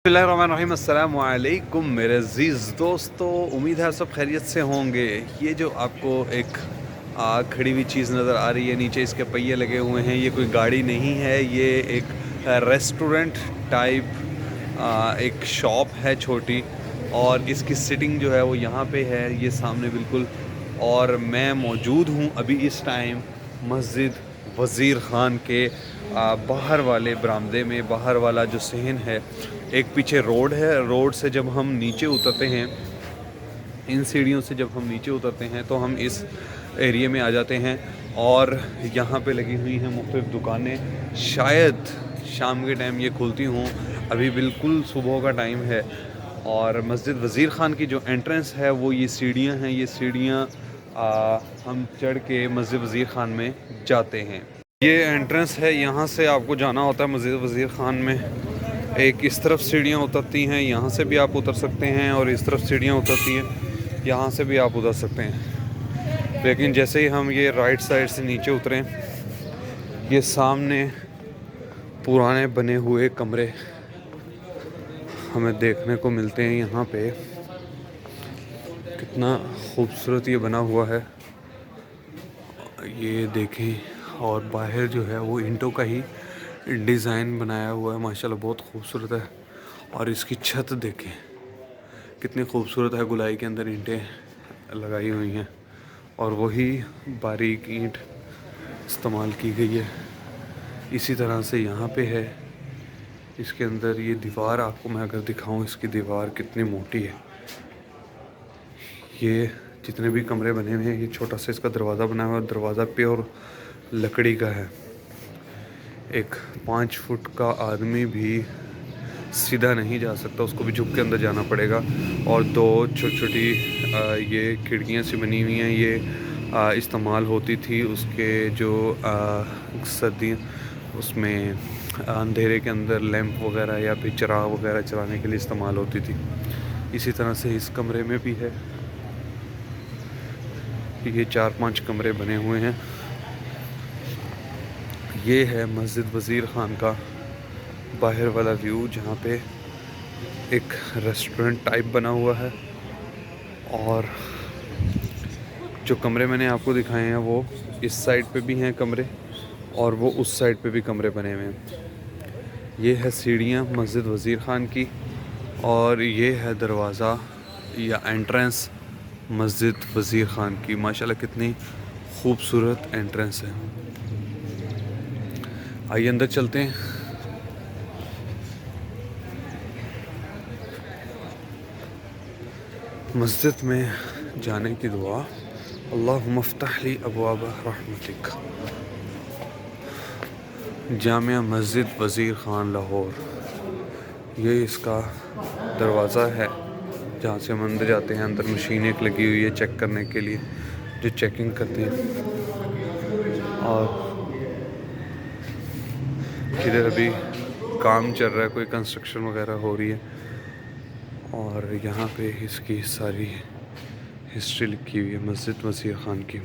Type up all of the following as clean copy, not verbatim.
बिस्मिल्लाहिर्रहमानिर्रहीम, अस्सलाम वालेकुम मेरे अज़ीज़ दोस्तों। उम्मीद है आप सब खैरियत से होंगे। ये जो आपको एक खड़ी हुई चीज़ नज़र आ रही है, नीचे इसके पहिए लगे हुए हैं, ये कोई गाड़ी नहीं है, ये एक रेस्टोरेंट टाइप एक शॉप है छोटी, और इसकी सिटिंग जो है वो यहाँ पे है, ये सामने बिल्कुल। और मैं मौजूद हूँ अभी इस टाइम मस्जिद वज़ीर ख़ान के बाहर वाले बरामदे में। बाहर वाला जो सहन है, एक पीछे रोड है, रोड से जब हम नीचे उतरते हैं, इन सीढ़ियों से जब हम नीचे उतरते हैं तो हम इस एरिया में आ जाते हैं। और यहाँ पे लगी हुई हैं मुख्तलिफ़ दुकानें, शायद शाम के टाइम ये खुलती हूँ, अभी बिल्कुल सुबह का टाइम है। और मस्जिद वज़ीर ख़ान की जो एंट्रेंस है वो ये सीढ़ियाँ हैं, ये सीढ़ियाँ हम चढ़ के मस्जिद वज़ीर ख़ान में जाते हैं। ये एंट्रेंस है, यहाँ से आपको जाना होता है मस्जिद वज़ीर ख़ान में। एक इस तरफ सीढ़ियाँ उतरती हैं, यहाँ से भी आप उतर सकते हैं, और इस तरफ सीढ़ियाँ उतरती हैं, यहाँ से भी आप उतर सकते हैं। लेकिन जैसे ही हम ये राइट साइड से नीचे उतरें, ये सामने पुराने बने हुए कमरे हमें देखने को मिलते हैं। यहाँ पे कितना खूबसूरत ये बना हुआ है, ये देखें। और बाहर जो है वो ईंटों का ही डिज़ाइन बनाया हुआ है, माशाल्लाह बहुत खूबसूरत है। और इसकी छत देखें कितनी खूबसूरत है, गुलाई के अंदर ईंटें लगाई हुई हैं, और वही बारीक ईंट इस्तेमाल की गई है। इसी तरह से यहाँ पे है, इसके अंदर ये दीवार आपको मैं अगर दिखाऊं, इसकी दीवार कितनी मोटी है। ये जितने भी कमरे बने हुए हैं, ये छोटा सा इसका दरवाज़ा बना हुआ है, दरवाज़ा प्योर लकड़ी का है। एक 5 फुट का आदमी भी सीधा नहीं जा सकता, उसको भी झुक के अंदर जाना पड़ेगा। और 2 छोटी छोटी ये खिड़कियाँ सी बनी हुई हैं, ये इस्तेमाल होती थी उसके जो सर्दी उसमें अंधेरे के अंदर लैंप वगैरह या फिर चिराग वगैरह चलाने के लिए इस्तेमाल होती थी। इसी तरह से इस कमरे में भी है, ये 4-5 कमरे बने हुए हैं। ये है मस्जिद वज़ीर ख़ान का बाहर वाला व्यू, जहाँ पे एक रेस्टोरेंट टाइप बना हुआ है। और जो कमरे मैंने आपको दिखाए हैं वो इस साइड पे भी हैं कमरे, और वो उस साइड पे भी कमरे बने हुए हैं। ये है सीढ़ियाँ मस्जिद वज़ीर ख़ान की, और ये है दरवाज़ा या एंट्रेंस मस्जिद वज़ीर ख़ान की। माशाल्लाह कितनी खूबसूरत एंट्रेंस है। आइए अंदर चलते हैं। मस्जिद में जाने की दुआ, अल्लाहुम्मा फ़्तह ली अबवाब रहमतिक। जामिया मस्जिद वज़ीर ख़ान लाहौर, ये इसका दरवाज़ा है जहाँ से हम अंदर जाते हैं। अंदर मशीन एक लगी हुई है चेक करने के लिए, जो चेकिंग करते हैं। और इधर अभी काम चल रहा है, कोई कंस्ट्रक्शन वगैरह हो रही है। और यहाँ पे इसकी सारी हिस्ट्री लिखी हुई है मस्जिद वज़ीर ख़ान की।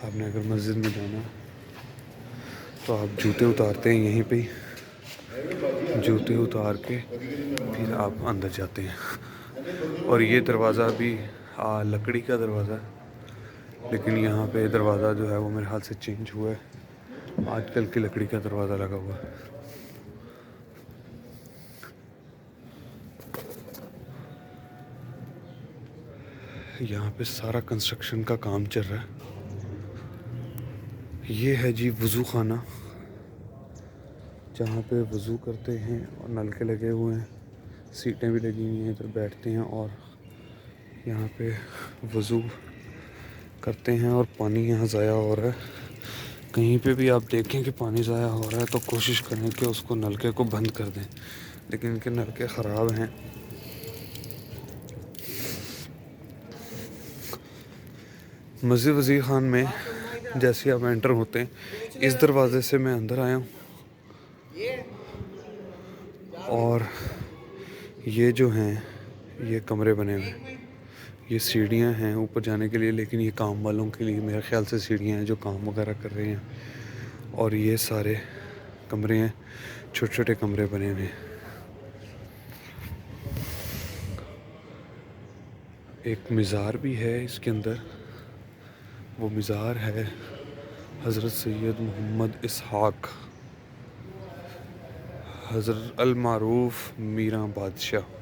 आपने अगर मस्जिद में जाना तो आप जूते उतारते हैं यहीं पे ही, जूते उतार के फिर आप अंदर जाते हैं। और ये दरवाज़ा भी लकड़ी का दरवाज़ा है, लेकिन यहाँ पे दरवाज़ा जो है वो मेरे हाथ से चेंज हुआ है, आजकल की लकड़ी का दरवाज़ा लगा हुआ है। यहाँ पे सारा कंस्ट्रक्शन का काम चल रहा है। ये है जी वज़ू खाना, जहाँ पे वज़ू करते हैं, और नलके लगे हुए हैं, सीटें भी लगी हुई हैं, इधर बैठते हैं और यहाँ पे वज़ू करते हैं। और पानी यहाँ ज़ाया हो रहा है, कहीं पे भी आप देखें कि पानी ज़ाया हो रहा है तो कोशिश करें कि उसको नलके को बंद कर दें, लेकिन इनके नलके ख़राब हैं। मस्जिद वज़ीर ख़ान में जैसे आप एंटर होते हैं, इस दरवाज़े से मैं अंदर आया हूँ। और ये जो हैं ये कमरे बने हुए हैं, ये सीढ़ियाँ हैं ऊपर जाने के लिए, लेकिन ये काम वालों के लिए मेरे ख़्याल से सीढ़ियाँ हैं जो काम वगैरह कर रहे हैं। और ये सारे कमरे हैं, छोटे छोटे कमरे बने हुए हैं। एक मज़ार भी है इसके अंदर, वो मज़ार है हज़रत सैयद मोहम्मद इसहाक़ हज़रत अल मारूफ़ मीरा बादशाह।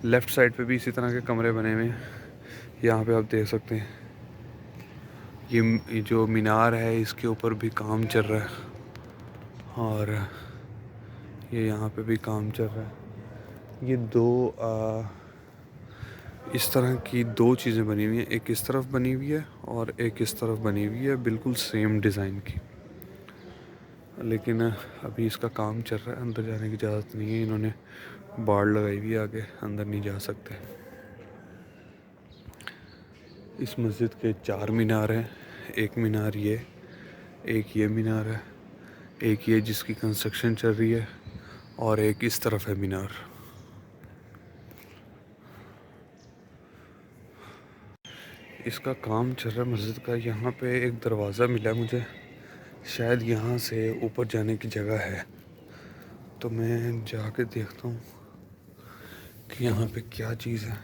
लेफ़्ट साइड पे भी इसी तरह के कमरे बने हुए हैं। यहाँ पे आप देख सकते हैं ये जो मीनार है इसके ऊपर भी काम चल रहा है और ये यहाँ पे भी काम चल रहा है। ये इस तरह की दो चीज़ें बनी हुई हैं, एक इस तरफ बनी हुई है और एक इस तरफ बनी हुई है, बिल्कुल सेम डिज़ाइन की। लेकिन अभी इसका काम चल रहा है, अंदर जाने की इजाज़त नहीं है। इन्होंने बाड़ लगाई हुई है, आगे अंदर नहीं जा सकते। इस मस्जिद के 4 मीनार हैं। एक मीनार ये, एक ये मीनार है, एक ये जिसकी कंस्ट्रक्शन चल रही है और एक इस तरफ है मीनार। इसका काम चल रहा है मस्जिद का। यहाँ पे एक दरवाज़ा मिला मुझे, शायद यहाँ से ऊपर जाने की जगह है, तो मैं जाके देखता हूँ कि यहाँ पे क्या चीज़ है।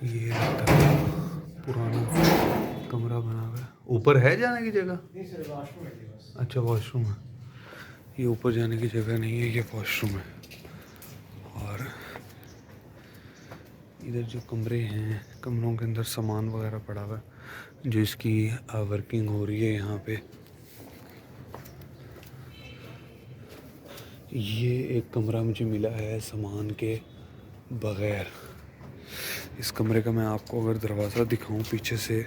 ये लगता है पुराना कमरा बना हुआ है। ऊपर है जाने की जगह? अच्छा, वॉशरूम है। ये ऊपर जाने की जगह नहीं है, ये वॉशरूम है। और इधर जो कमरे हैं, कमरों के अंदर सामान वगैरह पड़ा हुआ है जो इसकी वर्किंग हो रही है यहाँ पे। ये एक कमरा मुझे मिला है सामान के बग़ैर। इस कमरे का मैं आपको अगर दरवाज़ा दिखाऊं पीछे से,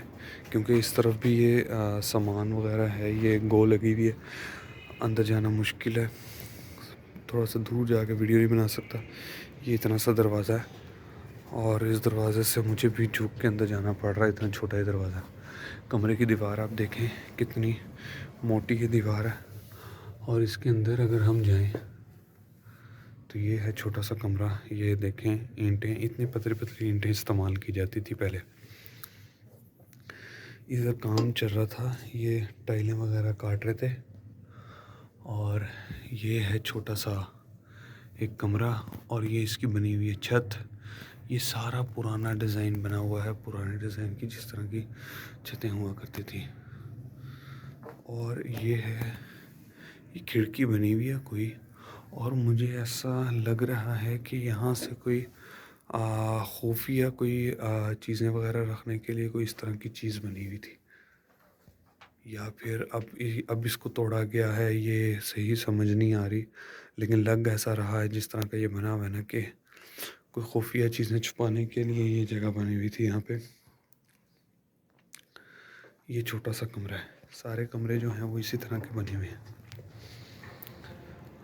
क्योंकि इस तरफ भी ये सामान वगैरह है, ये गो लगी हुई है, अंदर जाना मुश्किल है। थोड़ा सा दूर जाके वीडियो नहीं बना सकता। ये इतना सा दरवाज़ा है और इस दरवाज़े से मुझे भी झुक के अंदर जाना पड़ रहा है, इतना छोटा ही दरवाज़ा। कमरे की दीवार आप देखें कितनी मोटी की दीवार है और इसके अंदर अगर हम जाएं तो ये है छोटा सा कमरा। ये देखें, ईंटें, इतनी पतली पतली ईंटें इस्तेमाल की जाती थी पहले। इधर काम चल रहा था, ये टाइलें वगैरह काट रहे थे। और ये है छोटा सा एक कमरा और ये इसकी बनी हुई है छत। ये सारा पुराना डिज़ाइन बना हुआ है, पुराने डिज़ाइन की जिस तरह की छतें हुआ करती थी। और ये है, ये खिड़की बनी हुई है कोई, और मुझे ऐसा लग रहा है कि यहाँ से कोई खुफिया कोई चीज़ें वगैरह रखने के लिए कोई इस तरह की चीज़ बनी हुई थी, या फिर अब इसको तोड़ा गया है, ये सही समझ नहीं आ रही। लेकिन लग ऐसा रहा है जिस तरह का ये बना हुआ है ना कि कोई खुफिया चीज़ें छुपाने के लिए ये जगह बनी हुई थी यहाँ पे। ये छोटा सा कमरा है, सारे कमरे जो हैं वो इसी तरह के बने हुए हैं।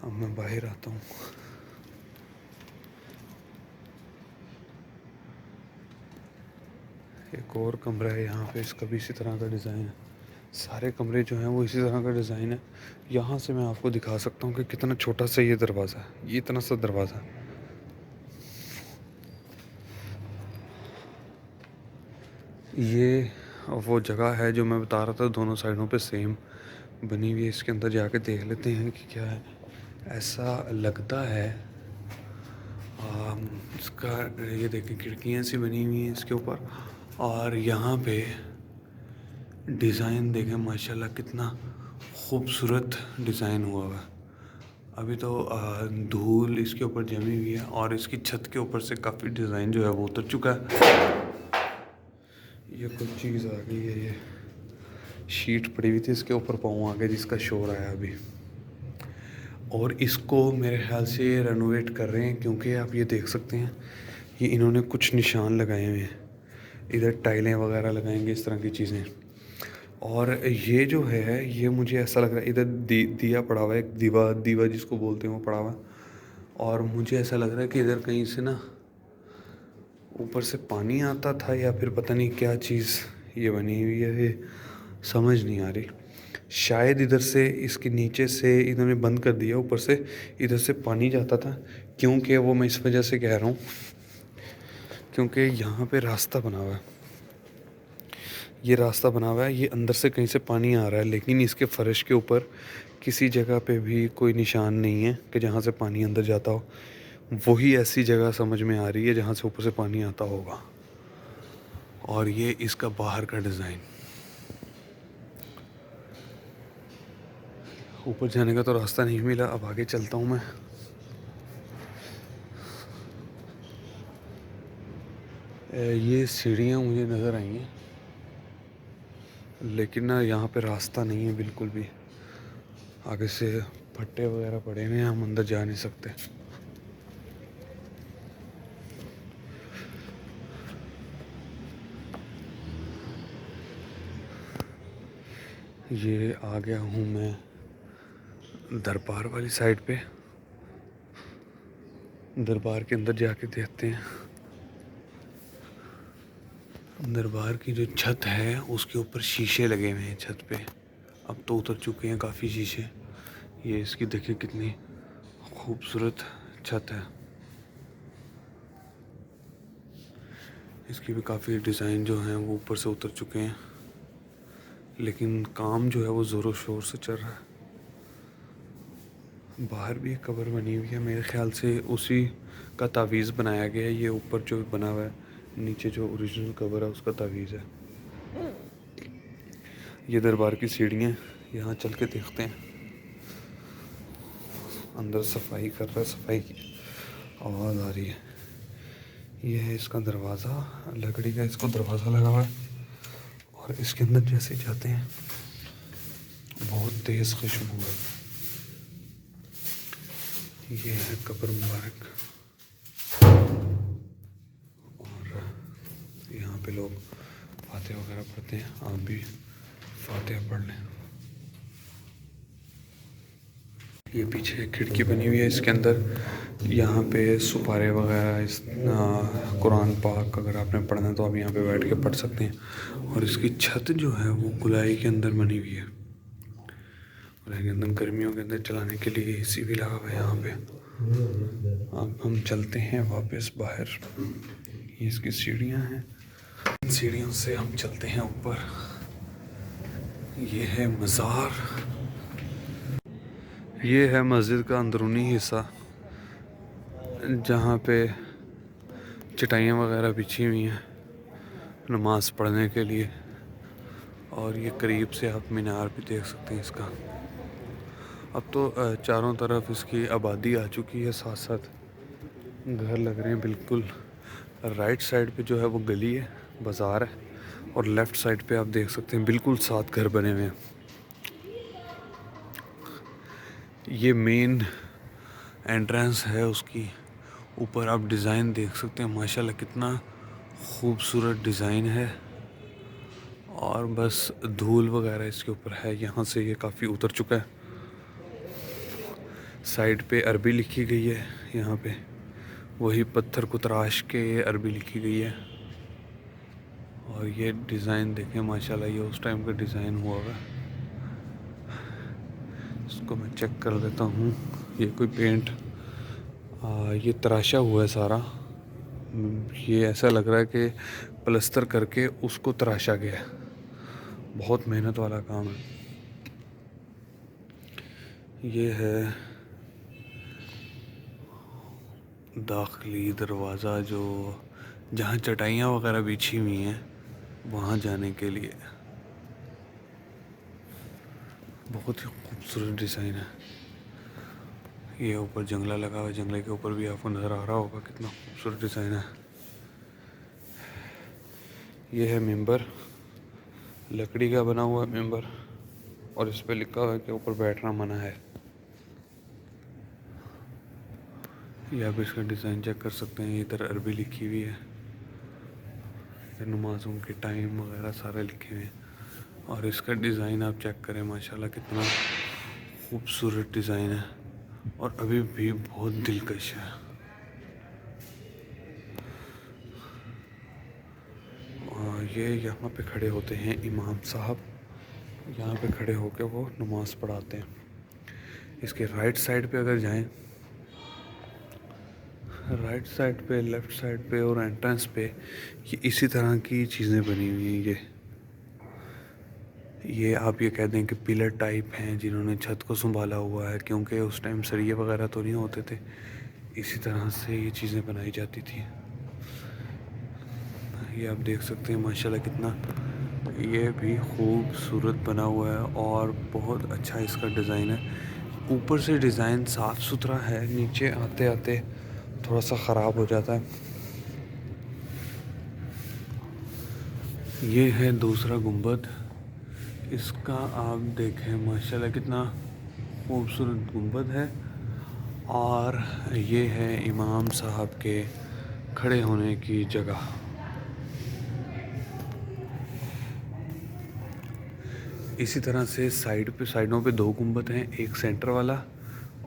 अब मैं बाहर आता हूँ। एक और कमरा है यहाँ पे, इसका भी इसी तरह का डिज़ाइन है। सारे कमरे जो हैं वो इसी तरह का डिज़ाइन है। यहाँ से मैं आपको दिखा सकता हूँ कि कितना छोटा सा ये दरवाज़ा है, ये इतना सा दरवाज़ा। ये वो जगह है जो मैं बता रहा था, दोनों साइडों पे सेम बनी हुई है। इसके अंदर जाके देख लेते हैं कि क्या है। ऐसा लगता है इसका, ये देखें खिड़कियाँ सी बनी हुई हैं इसके ऊपर, और यहाँ पे डिज़ाइन देखें माशाल्लाह कितना खूबसूरत डिज़ाइन हुआ हुआ है। अभी तो धूल इसके ऊपर जमी हुई है और इसकी छत के ऊपर से काफ़ी डिज़ाइन जो है वो उतर चुका है। ये कुछ चीज़ आ गई है, ये शीट पड़ी हुई थी इसके ऊपर, पाँव आ गया जिसका शोर आया अभी। और इसको मेरे ख्याल से रेनोवेट कर रहे हैं, क्योंकि आप ये देख सकते हैं ये इन्होंने कुछ निशान लगाए हुए हैं। इधर टाइलें वगैरह लगाएंगे, इस तरह की चीज़ें। और ये जो है, ये मुझे ऐसा लग रहा है इधर दिया पड़ा हुआ है, एक दीवा जिसको बोलते हैं वो पड़ा हुआ है। और मुझे ऐसा लग रहा है कि इधर कहीं से ना ऊपर से पानी आता था, या फिर पता नहीं क्या चीज़ ये बनी हुई है, ये समझ नहीं आ रही। शायद इधर से, इसके नीचे से इन्होंने बंद कर दिया, ऊपर से इधर से पानी जाता था। क्योंकि वो मैं इस वजह से कह रहा हूँ क्योंकि यहाँ पे रास्ता बना हुआ है, ये रास्ता बना हुआ है, ये अंदर से कहीं से पानी आ रहा है, लेकिन इसके फ़र्श के ऊपर किसी जगह पे भी कोई निशान नहीं है कि जहाँ से पानी अंदर जाता हो। वही ऐसी जगह समझ में आ रही है जहाँ से ऊपर से पानी आता होगा। और ये इसका बाहर का डिज़ाइन। ऊपर जाने का तो रास्ता नहीं मिला, अब आगे चलता हूँ मैं। ये सीढ़ियाँ मुझे नज़र आई हैं, लेकिन ना यहाँ पे रास्ता नहीं है बिल्कुल भी। आगे से फट्टे वगैरह पड़े हुए हैं, हम अंदर जा नहीं सकते। ये आ गया हूँ मैं दरबार वाली साइड पे। दरबार के अंदर जाके देखते हैं। दरबार की जो छत है उसके ऊपर शीशे लगे हुए हैं छत पे। अब तो उतर चुके हैं काफ़ी शीशे। ये इसकी देखिए कितनी खूबसूरत छत है। इसकी भी काफ़ी डिज़ाइन जो हैं वो ऊपर से उतर चुके हैं, लेकिन काम जो है वो ज़ोरों शोर से चल रहा है। बाहर भी एक कब्र बनी हुई है, मेरे ख्याल से उसी का तावीज़ बनाया गया है। ये ऊपर जो बना हुआ है, नीचे जो ओरिजिनल कब्र है उसका तावीज़ है। ये दरबार की सीढ़ियाँ, यहाँ चल के देखते हैं। अंदर सफाई कर रहा है, सफाई की आवाज़ आ रही है। ये है इसका दरवाज़ा, लकड़ी का इसको दरवाज़ा लगा हुआ है। और इसके अंदर जैसे जाते हैं बहुत तेज़ खुशबू है। ये है कब्र मुबारक। और यहाँ पे लोग फातिहा वगैरह पढ़ते हैं, आप भी फातिहा पढ़ लें। ये पीछे खिड़की बनी हुई है इसके अंदर। यहाँ पे सुपारे वगैरह इस कुरान पाक अगर आपने पढ़ना है तो आप यहाँ पे बैठ के पढ़ सकते हैं। और इसकी छत जो है वो गोलाई के अंदर बनी हुई है। गोलाई के अंदर गर्मियों के अंदर चलाने के लिए एसी भी लगा हुआ है यहाँ पे। अब हम चलते हैं वापस बाहर। ये इसकी सीढ़ियाँ हैं, सीढ़ियों से हम चलते हैं ऊपर। ये है मज़ार। ये है मस्जिद का अंदरूनी हिस्सा, जहाँ पे चटाइयाँ वगैरह बिछी हुई हैं नमाज पढ़ने के लिए। और ये करीब से आप मीनार भी देख सकते हैं इसका। अब तो चारों तरफ इसकी आबादी आ चुकी है, साथ साथ घर लग रहे हैं बिल्कुल। राइट साइड पे जो है वो गली है, बाज़ार है, और लेफ़्ट साइड पे आप देख सकते हैं बिल्कुल साथ घर बने हुए हैं। ये मेन एंट्रेंस है उसकी। ऊपर आप डिज़ाइन देख सकते हैं, माशाल्लाह कितना खूबसूरत डिज़ाइन है। और बस धूल वगैरह इसके ऊपर है, यहाँ से ये काफ़ी उतर चुका है। साइड पे अरबी लिखी गई है, यहाँ पे वही पत्थर को तराश के अरबी लिखी गई है। और ये डिज़ाइन देखें माशाल्लाह, ये उस टाइम का डिज़ाइन हुआ हुआ है। इसको मैं चेक कर देता हूँ। ये कोई पेंट ये तराशा हुआ है सारा। ये ऐसा लग रहा है कि प्लस्तर करके उसको तराशा गया है। बहुत मेहनत वाला काम है। ये है दाखिली दरवाज़ा, जो जहाँ चटाइयाँ वगैरह बिछी हुई हैं वहाँ जाने के लिए। बहुत ही खूबसूरत डिज़ाइन है। ये ऊपर जंगला लगा हुआ है, जंगले के ऊपर भी आपको नज़र आ रहा होगा कितना खूबसूरत डिज़ाइन है। ये है मेंबर, लकड़ी का बना हुआ मेंबर, और इस पे लिखा हुआ है कि ऊपर बैठना मना है। ये आप इसका डिज़ाइन चेक कर सकते हैं। इधर अरबी लिखी हुई है, इधर नमाज़ों के टाइम वगैरह सारे लिखे हुए हैं। और इसका डिज़ाइन आप चेक करें, माशाल्लाह कितना खूबसूरत डिज़ाइन है और अभी भी बहुत दिलकश है। और ये यहाँ पे खड़े होते हैं इमाम साहब, यहाँ पे खड़े होकर वो नमाज़ पढ़ाते हैं। इसके राइट साइड पे अगर जाएं, राइट साइड पे, लेफ़्ट साइड पे और एंट्रेंस पे ये इसी तरह की चीज़ें बनी हुई हैं। ये ये आप ये कह दें कि पिलर टाइप हैं जिन्होंने छत को संभाला हुआ है, क्योंकि उस टाइम सरिये वगैरह तो नहीं होते थे, इसी तरह से ये चीज़ें बनाई जाती थी। ये आप देख सकते हैं माशाल्लाह कितना ये भी खूबसूरत बना हुआ है और बहुत अच्छा इसका डिज़ाइन है। ऊपर से डिज़ाइन साफ़ सुथरा है, नीचे आते आते थोड़ा सा ख़राब हो जाता है। ये है दूसरा गुंबद, इसका आप देखें माशाल्लाह कितना खूबसूरत गुंबद है। और ये है इमाम साहब के खड़े होने की जगह। इसी तरह से साइडों पे 2 गुंबद हैं, एक सेंटर वाला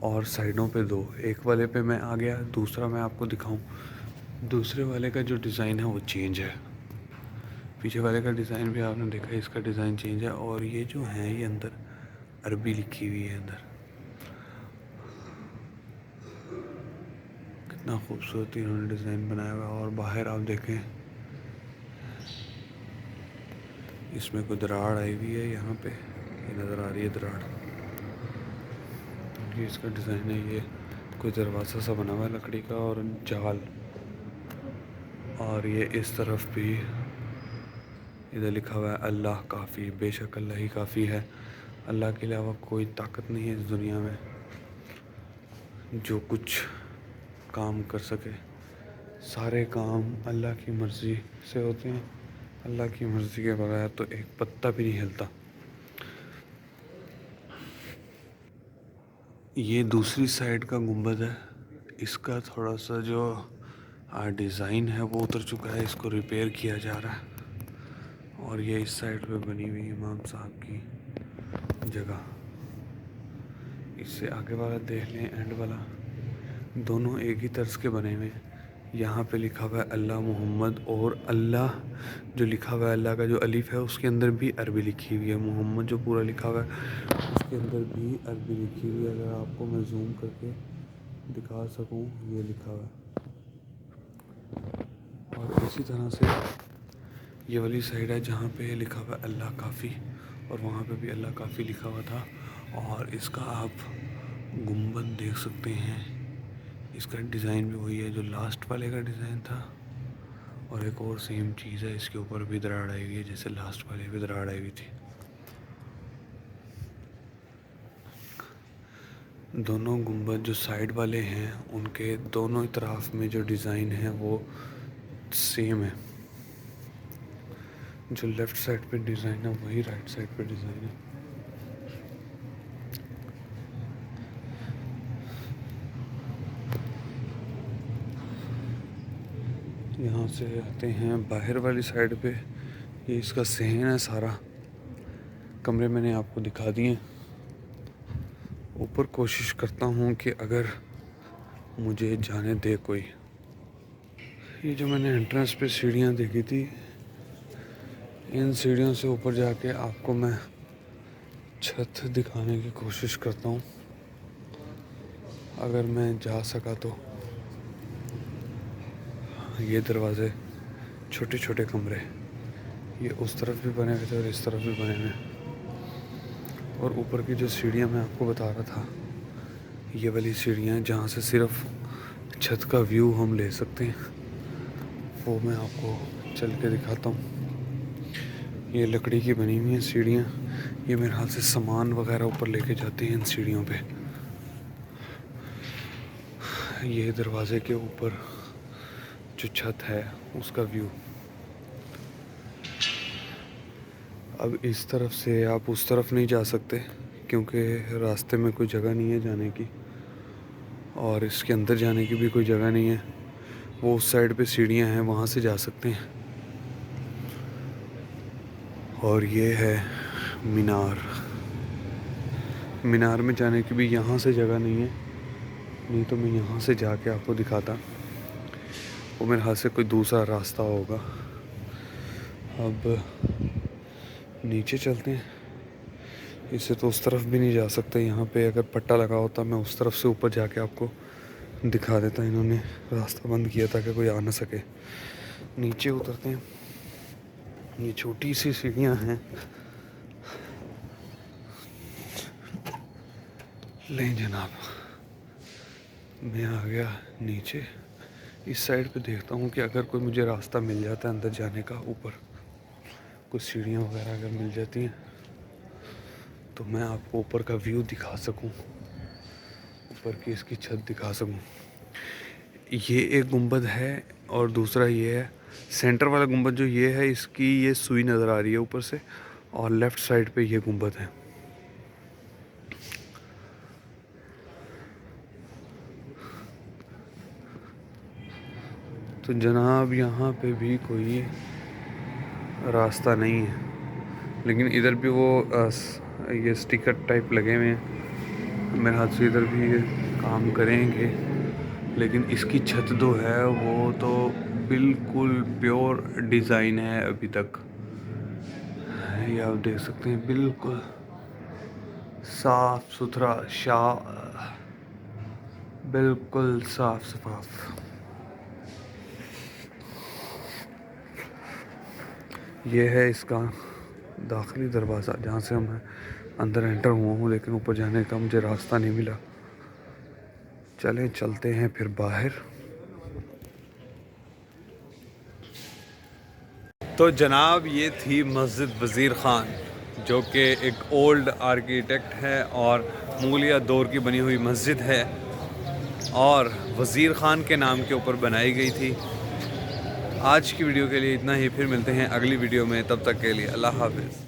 और साइडों पे 2। एक वाले पे मैं आ गया, दूसरा मैं आपको दिखाऊं। दूसरे वाले का जो डिज़ाइन है वो चेंज है। पीछे वाले का डिज़ाइन भी आपने देखा, इसका डिज़ाइन चेंज है। और ये जो है ये अंदर अरबी लिखी हुई है अंदर। कितना खूबसूरत इन्होंने डिज़ाइन बनाया हुआ है। और बाहर आप देखें इसमें कोई दरार आई हुई है, यहाँ पे ये नज़र आ रही है दरार। ये इसका डिज़ाइन है, ये कोई दरवाज़ा सा बना हुआ है लकड़ी का और जाल। और ये इस तरफ भी इधर लिखा हुआ है अल्लाह काफ़ी, बेशक अल्लाह ही काफ़ी है। अल्लाह के अलावा कोई ताकत नहीं है इस दुनिया में जो कुछ काम कर सके। सारे काम अल्लाह की मर्ज़ी से होते हैं। अल्लाह की मर्ज़ी के बगैर तो एक पत्ता भी नहीं हिलता। ये दूसरी साइड का गुंबद है, इसका थोड़ा सा जो डिज़ाइन है वो उतर चुका है, इसको रिपेयर किया जा रहा है। और ये इस साइड पे बनी हुई इमाम साहब की जगह। इससे आगे वाला देख लें, एंड वाला, दोनों एक ही तर्ज के बने हुए हैं। यहाँ पे लिखा हुआ है अल्लाह मोहम्मद, और अल्लाह जो लिखा हुआ है, अल्लाह का जो अलिफ है उसके अंदर भी अरबी लिखी हुई है। मोहम्मद जो पूरा लिखा हुआ है उसके अंदर भी अरबी लिखी हुई है। अगर आपको मैं जूम करके दिखा सकूँ, ये लिखा हुआ है। और इसी तरह से ये वाली साइड है जहाँ पे लिखा हुआ है अल्लाह काफ़ी, और वहाँ पे भी अल्लाह काफ़ी लिखा हुआ था। और इसका आप गुंबद देख सकते हैं, इसका डिज़ाइन भी वही है जो लास्ट वाले का डिज़ाइन था। और एक और सेम चीज़ है, इसके ऊपर भी दरार आई हुई है जैसे लास्ट वाले भी दरार आई हुई थी। दोनों गुंबद जो साइड वाले हैं उनके दोनों तरफ में जो डिज़ाइन है वो सेम है। जो लेफ़्ट साइड पे डिज़ाइन है वही राइट साइड पे डिज़ाइन है। यहाँ से आते हैं बाहर वाली साइड पे, ये इसका सहन है सारा। कमरे मैंने आपको दिखा दिए। ऊपर कोशिश करता हूँ कि अगर मुझे जाने दे कोई। ये जो मैंने एंट्रेंस पे सीढ़ियाँ देखी थी, इन सीढ़ियों से ऊपर जाके आपको मैं छत दिखाने की कोशिश करता हूँ अगर मैं जा सका तो। ये दरवाज़े, छोटे छोटे कमरे, ये उस तरफ भी बने हुए थे और इस तरफ भी बने हुए हैं। और ऊपर की जो सीढ़ियाँ मैं आपको बता रहा था, ये वाली सीढ़ियाँ जहाँ से सिर्फ छत का व्यू हम ले सकते हैं, वो मैं आपको चल के दिखाता हूँ। ये लकड़ी की बनी हुई हैं सीढ़ियाँ, ये मेरे हाथ से सामान वगैरह ऊपर लेके जाते हैं इन सीढ़ियों पे। ये दरवाज़े के ऊपर जो छत है उसका व्यू। अब इस तरफ से आप उस तरफ नहीं जा सकते क्योंकि रास्ते में कोई जगह नहीं है जाने की, और इसके अंदर जाने की भी कोई जगह नहीं है। वो उस साइड पे सीढ़ियाँ हैं, वहाँ से जा सकते हैं। और ये है मीनार। मीनार में जाने की भी यहाँ से जगह नहीं है, नहीं तो मैं यहाँ से जाके आपको दिखाता। वो मेरे हाथ से कोई दूसरा रास्ता होगा। अब नीचे चलते हैं, इससे तो उस तरफ भी नहीं जा सकते। यहाँ पे अगर पट्टा लगा होता मैं उस तरफ से ऊपर जाके आपको दिखा देता। इन्होंने रास्ता बंद किया था कि कोई आ ना सके। नीचे उतरते हैं। ये छोटी सी सीढ़ियाँ हैं लें जनाब, मैं आ गया नीचे। इस साइड पे देखता हूँ कि अगर कोई मुझे रास्ता मिल जाता है अंदर जाने का, ऊपर कुछ सीढ़ियाँ वगैरह अगर मिल जाती हैं तो मैं आपको ऊपर का व्यू दिखा सकूँ, ऊपर की इसकी छत दिखा सकूँ। ये एक गुंबद है और दूसरा ये है। सेंटर वाला गुंबद जो ये है, इसकी ये सुई नज़र आ रही है ऊपर से, और लेफ़्ट साइड पे ये गुंबद है। तो जनाब यहाँ पे भी कोई रास्ता नहीं है, लेकिन इधर भी वो ये स्टिकर टाइप लगे हुए हैं। मेरे हाथ से इधर भी ये काम करेंगे, लेकिन इसकी छत जो है वो तो बिल्कुल प्योर डिज़ाइन है अभी तक। ये आप देख सकते हैं, बिल्कुल साफ सुथरा, बिल्कुल साफ सफाफ। ये है इसका दाखिली दरवाज़ा जहाँ से मैं अंदर एंटर हुआ हूँ, लेकिन ऊपर जाने का मुझे रास्ता नहीं मिला। चलें चलते हैं फिर बाहर। तो जनाब ये थी मस्जिद वज़ीर ख़ान, जो कि एक ओल्ड आर्किटेक्ट है और मुगलिया दौर की बनी हुई मस्जिद है और वज़ीर ख़ान के नाम के ऊपर बनाई गई थी। आज की वीडियो के लिए इतना ही, फिर मिलते हैं अगली वीडियो में, तब तक के लिए अल्लाह हाफ़िज़।